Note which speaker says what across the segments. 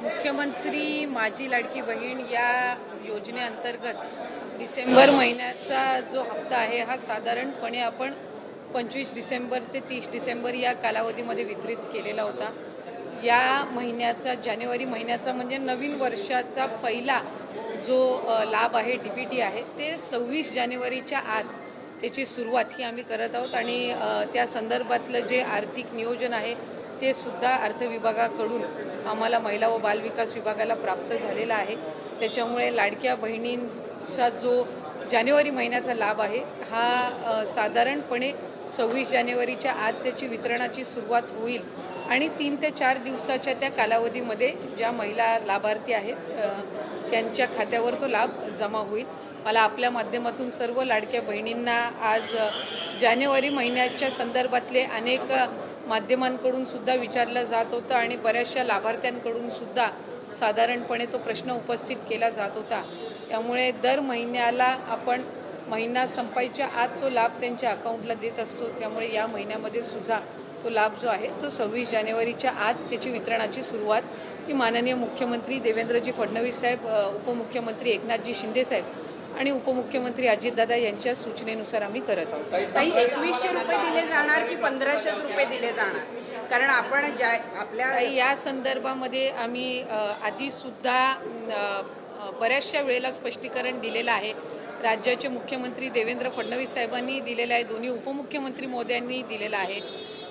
Speaker 1: मुख्यमंत्री माझी लाडकी बहीण या योजनेअंतर्गत डिसेंबर महिन्याचा जो हप्ता आहे हा साधारणपणे आपण 25 डिसेंबर ते 30 डिसेंबर या कालावधीमध्ये वितरित केलेला होता। या महिन्याचा जानेवारी महिन्याचा म्हणजे नवीन वर्षाचा पहिला जो लाभ आहे डीबीटी आहे ते 26 जानेवारीच्या आत त्याची सुरुवात ही आम्ही करत आहोत आणि त्या संदर्भातलं जे आर्थिक नियोजन आहे ते सुद्धा अर्थ विभागाकडून आम्हाला महिला व बालविकास विभागाला प्राप्त झालेला आहे। त्याच्यामुळे लाडक्या बहिणींचा जो जानेवारी महिन्याचा लाभ आहे हा साधारणपणे 26 जानेवारीच्या आत त्याची वितरणाची सुरुवात होईल आणि 3 ते 4 दिवसाच्या त्या कालावधीमध्ये ज्या महिला लाभार्थी आहेत त्यांच्या खात्यावर तो लाभ जमा होईल। मला आपल्या माध्यमातून सर्व लाडक्या बहिणींना आज जानेवारी महिन्याच्या संदर्भातले अनेक माध्यमांकडून सुद्धा विचारलं जात होतं आणि बऱ्याचशा लाभार्थ्यांकडून सुद्धा साधारणपणे तो प्रश्न उपस्थित केला जात होता। त्यामुळे दर महिन्याला आपण महिना संपायच्या आत तो लाभ त्यांच्या अकाउंटला देत असतो। त्यामुळे या महिन्यामध्ये सुद्धा तो लाभ जो आहे तो 26 जानेवारीच्या आत त्याची वितरणाची सुरुवात ही माननीय मुख्यमंत्री देवेंद्रजी फडणवीस साहेब, उपमुख्यमंत्री एकनाथजी शिंदे साहेब आणि उपमुख्यमंत्री अजितदादा यांच्या सूचनेनुसार आम्ही करत आहोत।
Speaker 2: ताई 2100 रुपये दिले जाणार की 1500 रुपये दिले जाणार? कारण आपण आपल्या
Speaker 1: या संदर्भामध्ये आम्ही आधी सुद्धा बऱ्याचशा वेळेला स्पष्टीकरण दिलेलं आहे। राज्याचे मुख्यमंत्री देवेंद्र फडणवीस साहेबांनी दिलेलं आहे, दोन्ही उपमुख्यमंत्री महोदयांनी दिलेलं आहे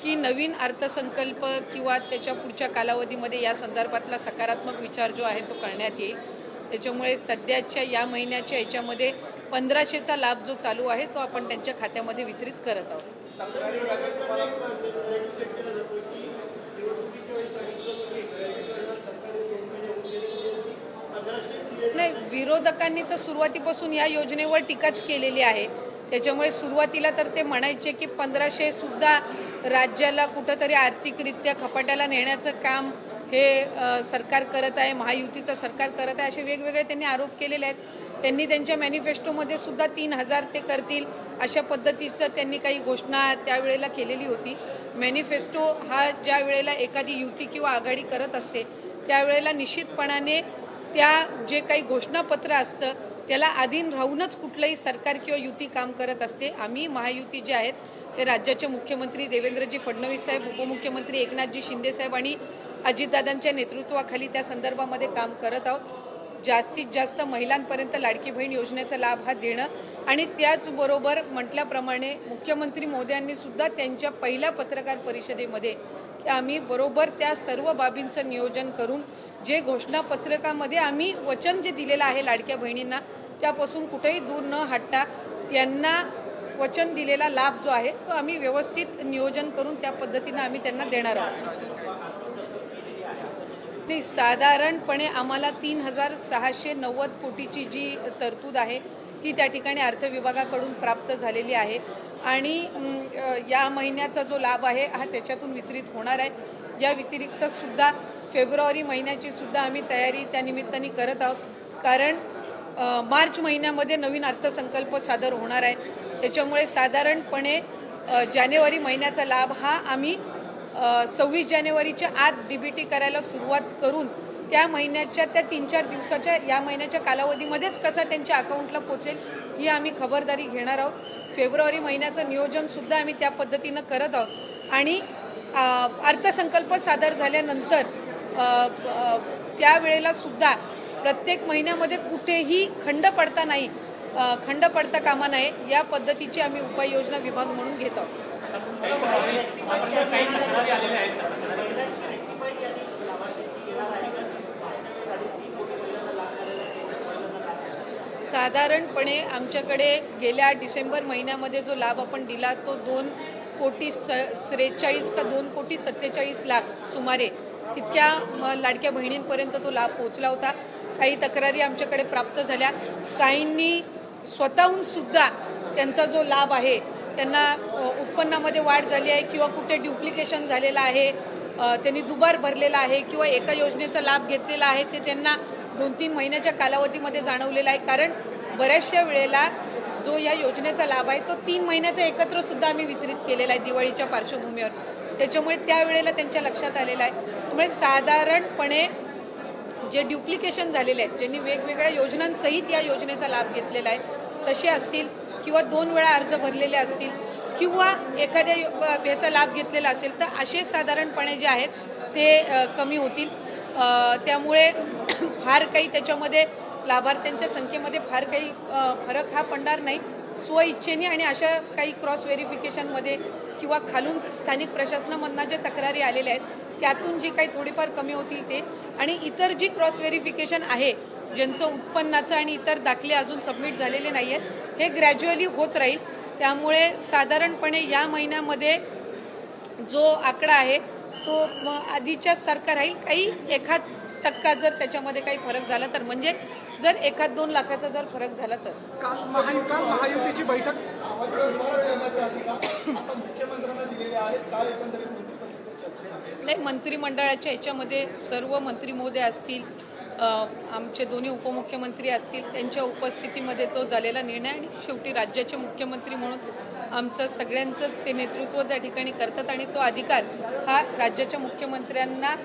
Speaker 1: की नवीन अर्थसंकल्प किंवा त्याच्या पुढच्या कालावधीमध्ये या संदर्भातला सकारात्मक विचार जो आहे तो करण्यात येईल। त्याच्यामुळे सध्याच्या या महिन्याच्या याच्यामध्ये 1500चा लाभ जो चालू आहे तो आपण त्यांच्या खात्यामध्ये वितरित करत आहोत। नाही, विरोधकांनी तर सुरुवातीपासून या योजनेवर टीकाच केलेली आहे। त्याच्यामुळे सुरुवातीला तर ते म्हणायचे की 1500 सुद्धा राज्याला कुठंतरी आर्थिकरित्या खपाट्याला नेण्याचं काम हे सरकार करत आहे, महायुतीचं सरकार करत आहे, असे वेगवेगळे त्यांनी आरोप केलेले आहेत। त्यांनी त्यांच्या मॅनिफेस्टोमध्ये सुद्धा 3000 ते करतील अशा पद्धतीचं त्यांनी काही घोषणा त्यावेळेला केलेली होती। मॅनिफेस्टो हा ज्या वेळेला एखादी युती किंवा आघाडी करत असते त्यावेळेला निश्चितपणाने त्या जे काही घोषणापत्र असतं त्याला अधीन राहूनच कुठलंही सरकार किंवा युती काम करत असते। आम्ही महायुती जे आहेत ते राज्याचे मुख्यमंत्री देवेंद्रजी फडणवीस साहेब, उपमुख्यमंत्री एकनाथजी शिंदे साहेब आणि अजितदादांच्या नेतृत्वाखाली त्या संदर्भामध्ये काम करत आहोत। जास्तीत जास्त महिलांपर्यंत लाडकी बहीण योजनेचा लाभ हा देणं आणि त्याचबरोबर म्हटल्याप्रमाणे मुख्यमंत्री महोदयांनी सुद्धा त्यांच्या पहिल्या पत्रकार परिषदेमध्ये आम्ही बरोबर त्या सर्व बाबींचं नियोजन करून जे घोषणापत्रकामध्ये आम्ही वचन जे दिलेलं आहे लाडक्या बहिणींना त्यापासून कुठेही दूर न हटता त्यांना वचन दिलेला लाभ जो आहे तो आम्ही व्यवस्थित नियोजन करून त्या पद्धतीनं आम्ही त्यांना देणार आहोत। नाही, साधारणपणे आम्हाला 3690 कोटीची जी तरतूद आहे ती त्या ठिकाणी अर्थ विभागाकडून प्राप्त झालेली आहे आणि या महिन्याचा जो लाभ आहे हा त्याच्यातून वितरित होणार आहे। या व्यतिरिक्त सुद्धा फेब्रुवारी महिन्याची सुद्धा आम्ही तयारी त्या निमित्ताने करत आहोत कारण मार्च महिन्यामध्ये नवीन अर्थसंकल्प सादर होणार आहे। त्याच्यामुळे साधारणपणे जानेवारी महिन्याचा लाभ हा आम्ही 26 जानेवारीच्या आत डीबीटी करायला सुरुवात करून त्या महिन्याच्या त्या 3-4 दिवसाच्या या महिन्याच्या कालावधीमध्येच कसा त्यांच्या अकाउंटला पोचेल ही आम्ही खबरदारी घेणार आहोत। फेब्रुवारी महिन्याचं नियोजन सुद्धा आम्ही त्या पद्धतीनं करत आहोत आणि अर्थसंकल्प सादर झाल्यानंतर त्यावेळेला सुद्धा प्रत्येक महिन्यामध्ये कुठेही खंड पडता कामा नये या पद्धतीची आम्ही उपाययोजना विभाग म्हणून घेत आहोत। साधारणपणे आमच्याकडे गेल्या डिसेंबर महिन्यामध्ये जो लाभ आपण दिला तो 2,43 का 2,47 लाख सुमारे इतक्या लाडक्या बहिणींपर्यंत तो लाभ पोहोचला होता। काही तक्रारी आमच्याकडे प्राप्त झाल्या, काहींनी स्वतःहून सुद्धा त्यांचा जो लाभ आहे त्यांना उत्पन्नामध्ये वाढ झाली आहे किंवा कुठे ड्युप्लिकेशन झालेलं आहे, त्यांनी दुबार भरलेला आहे किंवा एका योजनेचा लाभ घेतलेला आहे ते त्यांना 2-3 महिन्याच्या कालावधीमध्ये जाणवलेला आहे। कारण बऱ्याचशा वेळेला जो या योजनेचा लाभ आहे तो 3 महिन्याचा एकत्र सुद्धा आम्ही वितरित केलेला आहे दिवाळीच्या पार्श्वभूमीवर। त्याच्यामुळे त्यावेळेला त्यांच्या लक्षात आलेलं आहे। त्यामुळे साधारणपणे जे ड्युप्लिकेशन झालेले आहेत, ज्यांनी वेगवेगळ्या योजनांसहित या योजनेचा लाभ घेतलेला आहे तसे असतील, किंवा 2 वेळा अर्ज भरलेले असतील, किंवा एखाद्या ह्याचा लाभ घेतलेला असेल, तर असे साधारणपणे जे आहेत ते कमी होतील. त्यामुळे फार काही त्याच्यामध्ये लाभार्थ्यांच्या संख्येमध्ये फार काही फरक हा पडणार नाही. स्वइच्छेने आणि अशा काही क्रॉस व्हेरिफिकेशनमध्ये किंवा खालून स्थानिक प्रशासनामधनं ज्या तक्रारी आलेल्या आहेत त्यातून जी काही थोडीफार कमी होतील ते, आणि इतर जी क्रॉस व्हेरिफिकेशन आहे ज्यांचं उत्पन्नाचं आणि इतर दाखले अजून सबमिट झालेले नाही आहेत, हे ग्रॅज्युअली होत राहील. त्यामुळे साधारणपणे या महिन्यामध्ये जो आकडा आहे तो आधीच्या सारखा राहील. काही 1% जर त्याच्यामध्ये काही फरक झाला तर, म्हणजे जर 1-2 लाखाचा जर फरक झाला तर.
Speaker 3: काल महायुतीची बैठक
Speaker 1: नाही, मंत्रिमंडळाच्या ह्याच्यामध्ये सर्व मंत्री महोदय असतील, आमचे दोन्ही उपमुख्यमंत्री असतील, त्यांच्या उपस्थितीमध्ये तो झालेला निर्णय, आणि शेवटी राज्याचे मुख्यमंत्री म्हणून आमचं सगळ्यांचंच ते नेतृत्व त्या ठिकाणी करतात, आणि तो अधिकार हा राज्याच्या मुख्यमंत्र्यांना,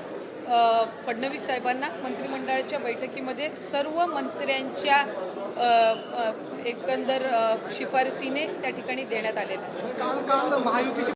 Speaker 1: फडणवीस साहेबांना मंत्रिमंडळाच्या बैठकीमध्ये सर्व मंत्र्यांच्या एकंदर शिफारसीने त्या ठिकाणी देण्यात आलेला आहे.
Speaker 3: काल महायुतीची